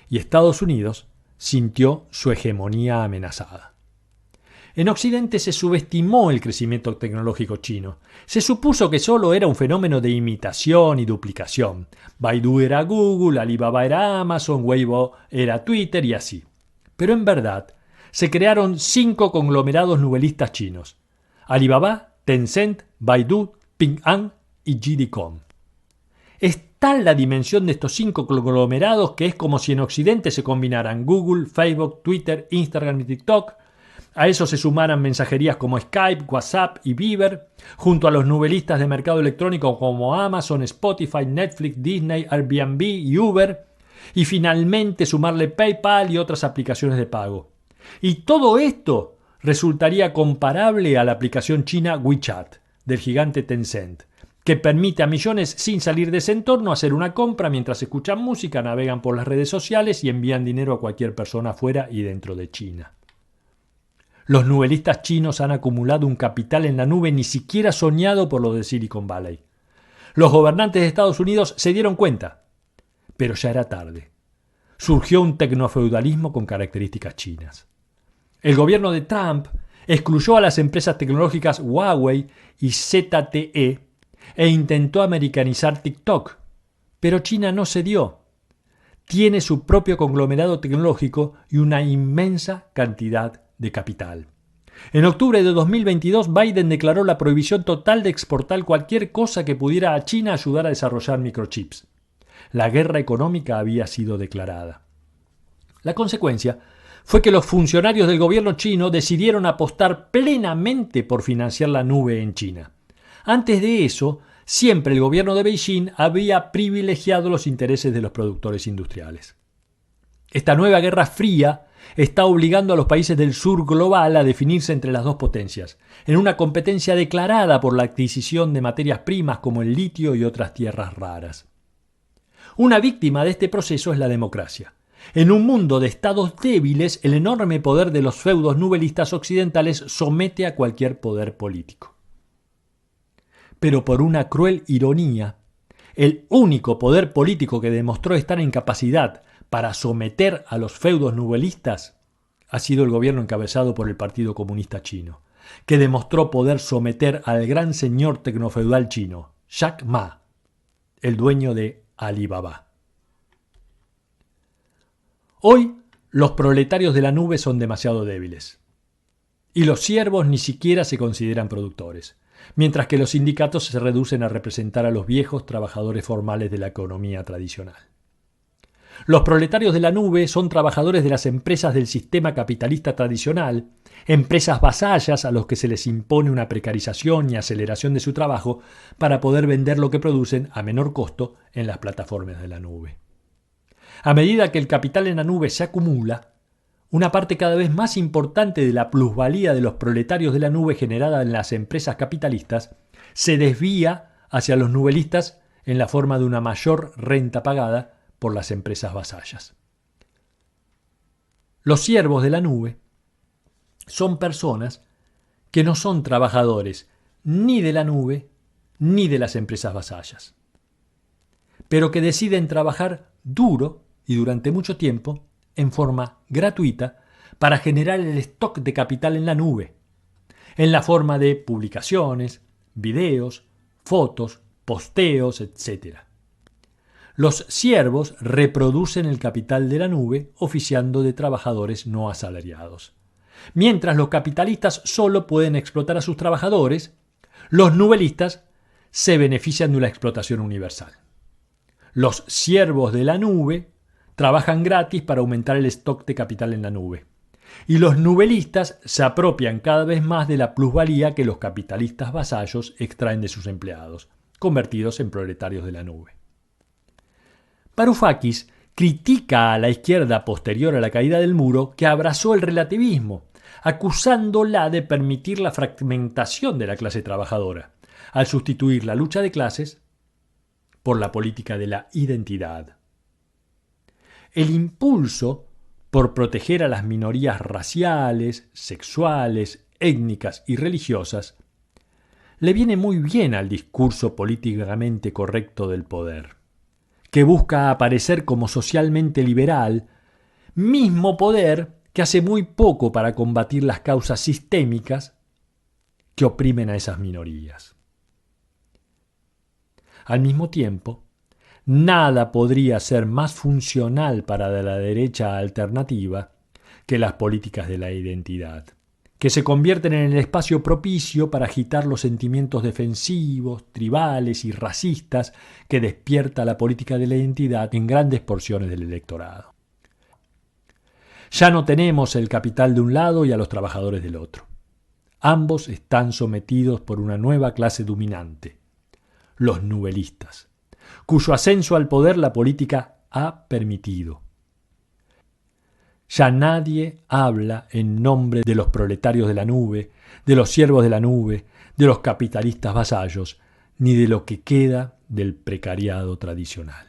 H: Y Estados Unidos sintió su hegemonía amenazada. En Occidente se subestimó el crecimiento tecnológico chino. Se supuso que solo era un fenómeno de imitación y duplicación. Baidu era Google, Alibaba era Amazon, Weibo era Twitter y así. Pero en verdad, se crearon 5 conglomerados novelistas chinos: Alibaba, Tencent, Baidu, Ping An y JD.com. Es tal la dimensión de estos 5 conglomerados que es como si en Occidente se combinaran Google, Facebook, Twitter, Instagram y TikTok. A eso se sumaran mensajerías como Skype, WhatsApp y Viber, junto a los novelistas de mercado electrónico como Amazon, Spotify, Netflix, Disney, Airbnb y Uber, y finalmente sumarle PayPal y otras aplicaciones de pago. Y todo esto resultaría comparable a la aplicación china WeChat, del gigante Tencent, que permite a millones sin salir de ese entorno hacer una compra mientras escuchan música, navegan por las redes sociales y envían dinero a cualquier persona fuera y dentro de China. Los novelistas chinos han acumulado un capital en la nube ni siquiera soñado por los de Silicon Valley. Los gobernantes de Estados Unidos se dieron cuenta, pero ya era tarde. Surgió un tecnofeudalismo con características chinas. El gobierno de Trump excluyó a las empresas tecnológicas Huawei y ZTE e intentó americanizar TikTok, pero China no cedió. Tiene su propio conglomerado tecnológico y una inmensa cantidad de capital. En octubre de 2022, Biden declaró la prohibición total de exportar cualquier cosa que pudiera a China ayudar a desarrollar microchips. La guerra económica había sido declarada. La consecuencia fue que los funcionarios del gobierno chino decidieron apostar plenamente por financiar la nube en China. Antes de eso, siempre el gobierno de Beijing había privilegiado los intereses de los productores industriales. Esta nueva guerra fría está obligando a los países del sur global a definirse entre las dos potencias, en una competencia declarada por la adquisición de materias primas como el litio y otras tierras raras. Una víctima de este proceso es la democracia. En un mundo de estados débiles, el enorme poder de los feudos nubelistas occidentales somete a cualquier poder político. Pero por una cruel ironía, el único poder político que demostró estar en capacidad para someter a los feudos nubelistas ha sido el gobierno encabezado por el Partido Comunista Chino, que demostró poder someter al gran señor tecnofeudal chino, Jack Ma, el dueño de Alibaba. Hoy, los proletarios de la nube son demasiado débiles. Y los siervos ni siquiera se consideran productores, mientras que los sindicatos se reducen a representar a los viejos trabajadores formales de la economía tradicional. Los proletarios de la nube son trabajadores de las empresas del sistema capitalista tradicional, empresas vasallas a los que se les impone una precarización y aceleración de su trabajo para poder vender lo que producen a menor costo en las plataformas de la nube. A medida que el capital en la nube se acumula, una parte cada vez más importante de la plusvalía de los proletarios de la nube generada en las empresas capitalistas se desvía hacia los nubelistas en la forma de una mayor renta pagada por las empresas vasallas. Los siervos de la nube son personas que no son trabajadores ni de la nube ni de las empresas vasallas, pero que deciden trabajar duro y durante mucho tiempo en forma gratuita para generar el stock de capital en la nube, en la forma de publicaciones, videos, fotos, posteos, etc. Los siervos reproducen el capital de la nube oficiando de trabajadores no asalariados. Mientras los capitalistas solo pueden explotar a sus trabajadores, los nubelistas se benefician de una explotación universal. Los siervos de la nube trabajan gratis para aumentar el stock de capital en la nube. Y los nubelistas se apropian cada vez más de la plusvalía que los capitalistas vasallos extraen de sus empleados, convertidos en proletarios de la nube. Varoufakis critica a la izquierda posterior a la caída del muro que abrazó el relativismo, acusándola de permitir la fragmentación de la clase trabajadora, al sustituir la lucha de clases por la política de la identidad. El impulso por proteger a las minorías raciales, sexuales, étnicas y religiosas le viene muy bien al discurso políticamente correcto del poder, que busca aparecer como socialmente liberal, mismo poder que hace muy poco para combatir las causas sistémicas que oprimen a esas minorías. Al mismo tiempo, nada podría ser más funcional para la derecha alternativa que las políticas de la identidad, que se convierten en el espacio propicio para agitar los sentimientos defensivos, tribales y racistas que despierta la política de la identidad en grandes porciones del electorado. Ya no tenemos el capital de un lado y a los trabajadores del otro. Ambos están sometidos por una nueva clase dominante, los nubelistas, cuyo ascenso al poder la política ha permitido. Ya nadie habla en nombre de los proletarios de la nube, de los siervos de la nube, de los capitalistas vasallos, ni de lo que queda del precariado tradicional.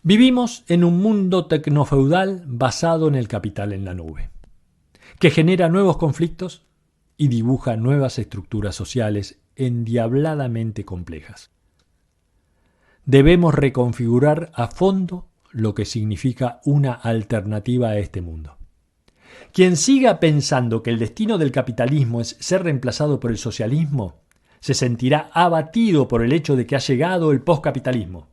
H: Vivimos en un mundo tecnofeudal basado en el capital en la nube, que genera nuevos conflictos y dibuja nuevas estructuras sociales endiabladamente complejas. Debemos reconfigurar a fondo lo que significa una alternativa a este mundo. Quien siga pensando que el destino del capitalismo es ser reemplazado por el socialismo, se sentirá abatido por el hecho de que ha llegado el poscapitalismo,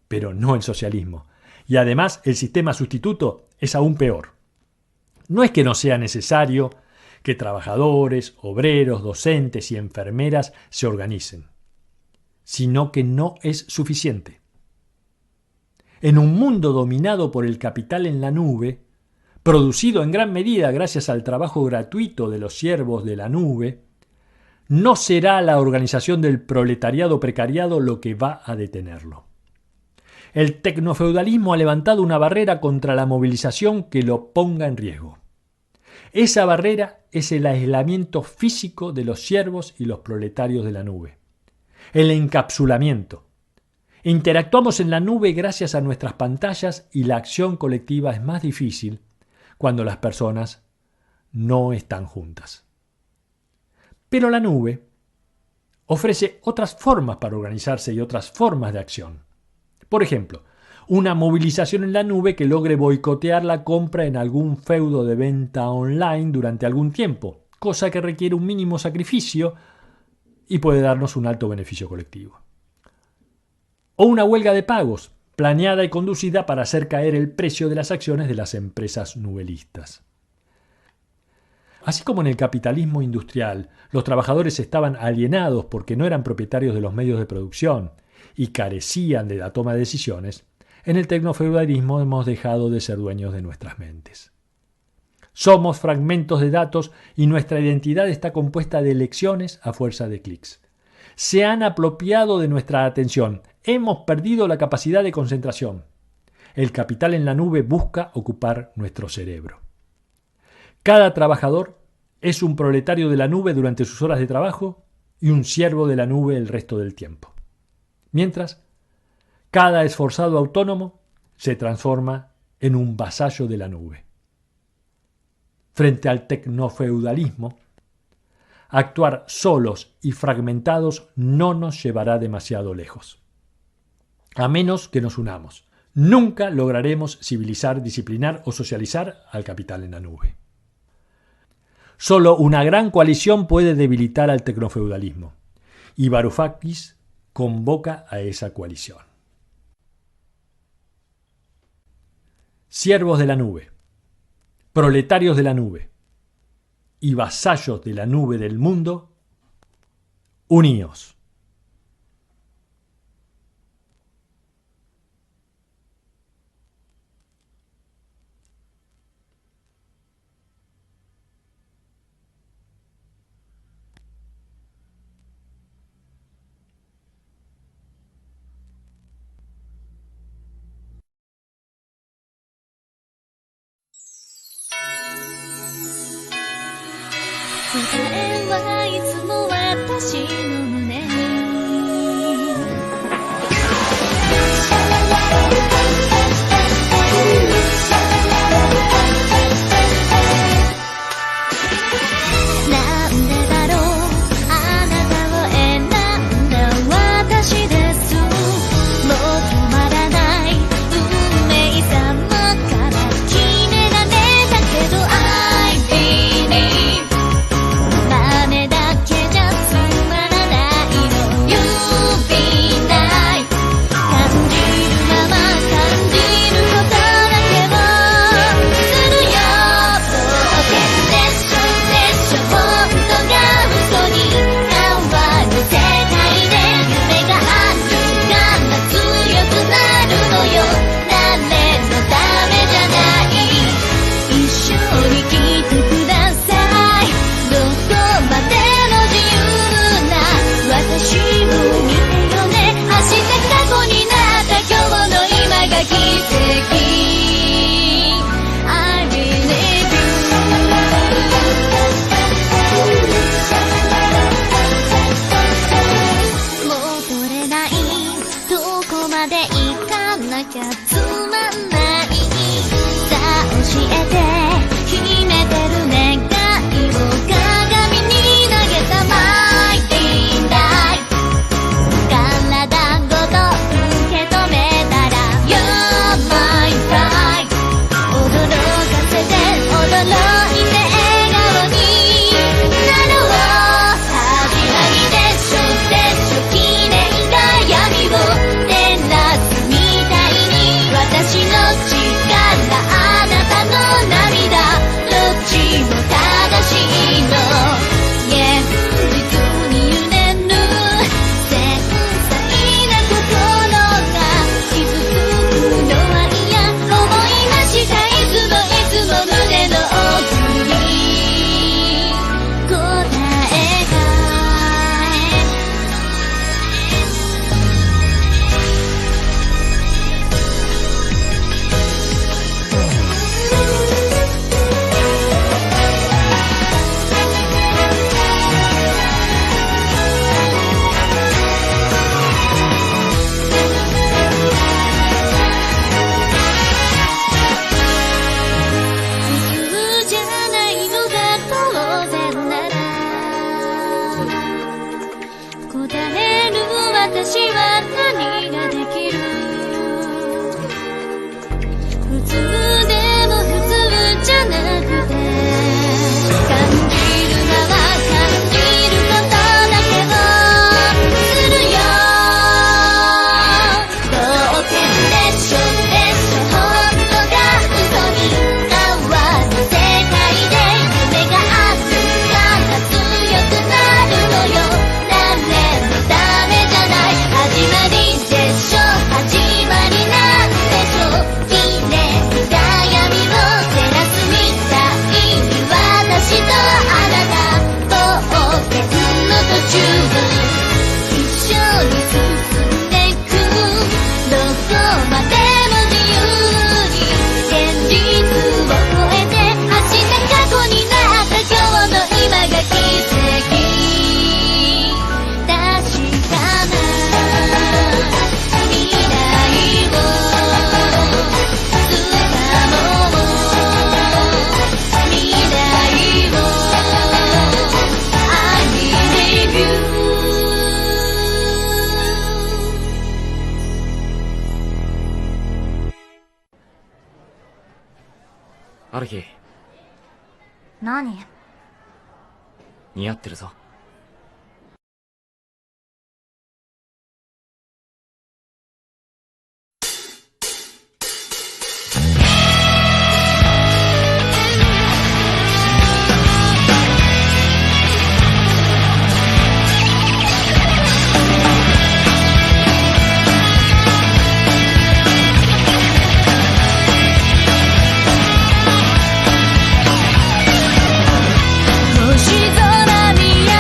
H: pero no el socialismo. Y además el sistema sustituto es aún peor. No es que no sea necesario que trabajadores, obreros, docentes y enfermeras se organicen, sino que no es suficiente. En un mundo dominado por el capital en la nube, producido en gran medida gracias al trabajo gratuito de los siervos de la nube, no será la organización del proletariado precariado lo que va a detenerlo. El tecnofeudalismo ha levantado una barrera contra la movilización que lo ponga en riesgo. Esa barrera es el aislamiento físico de los siervos y los proletarios de la nube. El encapsulamiento. Interactuamos en la nube gracias a nuestras pantallas y la acción colectiva es más difícil cuando las personas no están juntas. Pero la nube ofrece otras formas para organizarse y otras formas de acción. Por ejemplo, una movilización en la nube que logre boicotear la compra en algún feudo de venta online durante algún tiempo, cosa que requiere un mínimo sacrificio y puede darnos un alto beneficio colectivo. O una huelga de pagos, planeada y conducida para hacer caer el precio de las acciones de las empresas nubelistas. Así como en el capitalismo industrial, los trabajadores estaban alienados porque no eran propietarios de los medios de producción y carecían de la toma de decisiones, en el tecnofeudalismo hemos dejado de ser dueños de nuestras mentes. Somos fragmentos de datos y nuestra identidad está compuesta de elecciones a fuerza de clics. Se han apropiado de nuestra atención. Hemos perdido la capacidad de concentración. El capital en la nube busca ocupar nuestro cerebro. Cada trabajador es un proletario de la nube durante sus horas de trabajo y un siervo de la nube el resto del tiempo. Mientras, cada esforzado autónomo se transforma en un vasallo de la nube. Frente al tecnofeudalismo, actuar solos y fragmentados no nos llevará demasiado lejos. A menos que nos unamos, nunca lograremos civilizar, disciplinar o socializar al capital en la nube. Solo una gran coalición puede debilitar al tecnofeudalismo, y Varoufakis convoca a esa coalición. Siervos de la nube, proletarios de la nube y vasallos de la nube del mundo, uníos.
I: 春日、
J: 何？
I: 似合ってるぞ。
J: 星空見上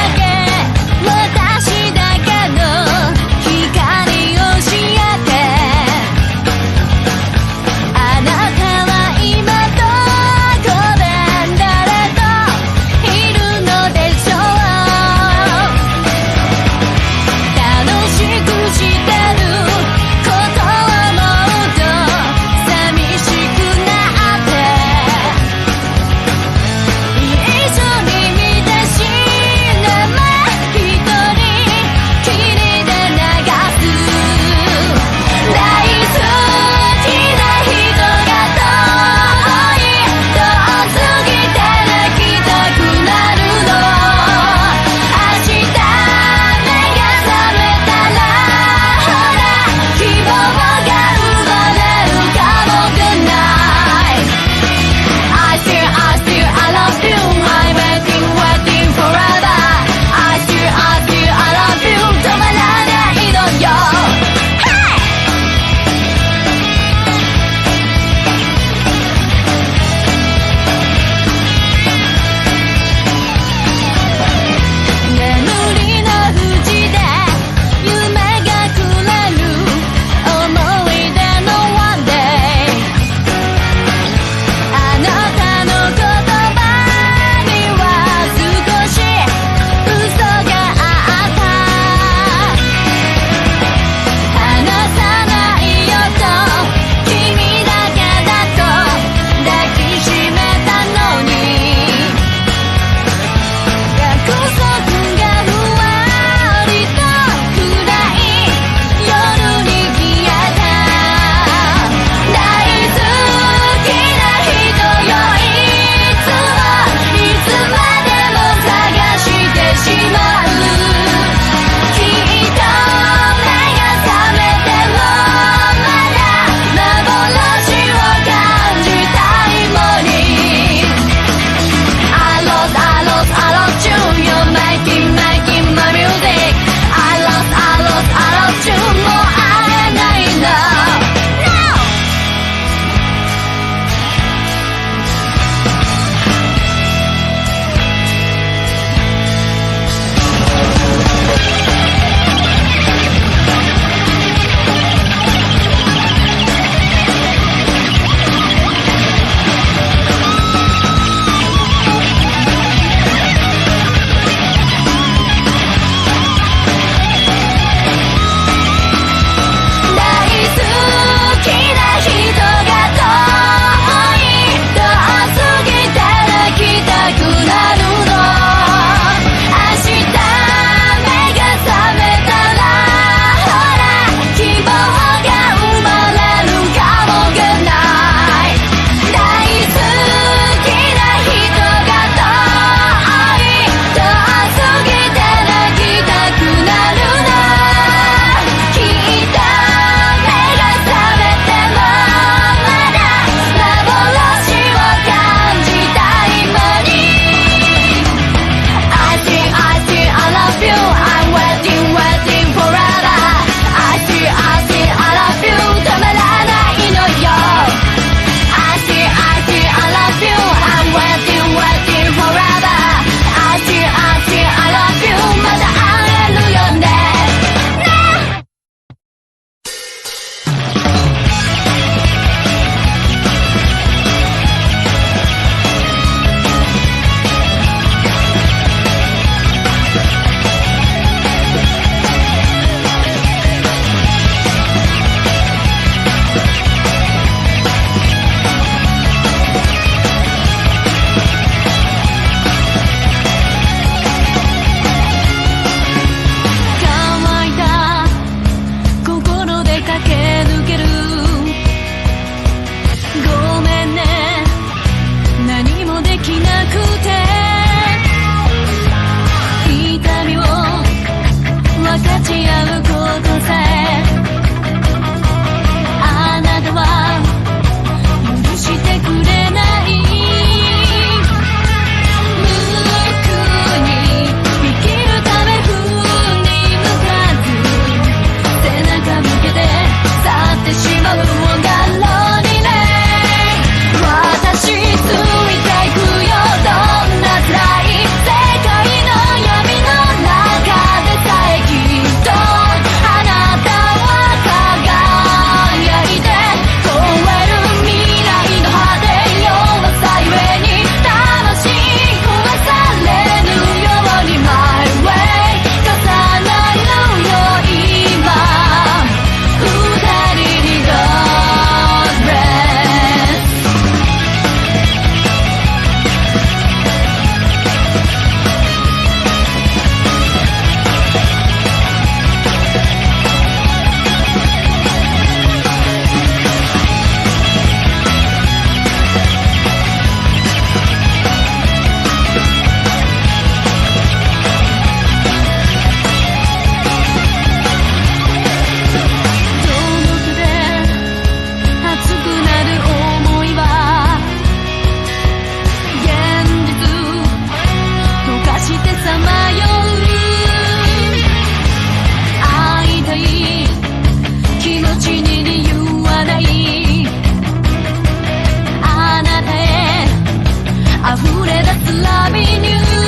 J: 溢れ出すラビニュー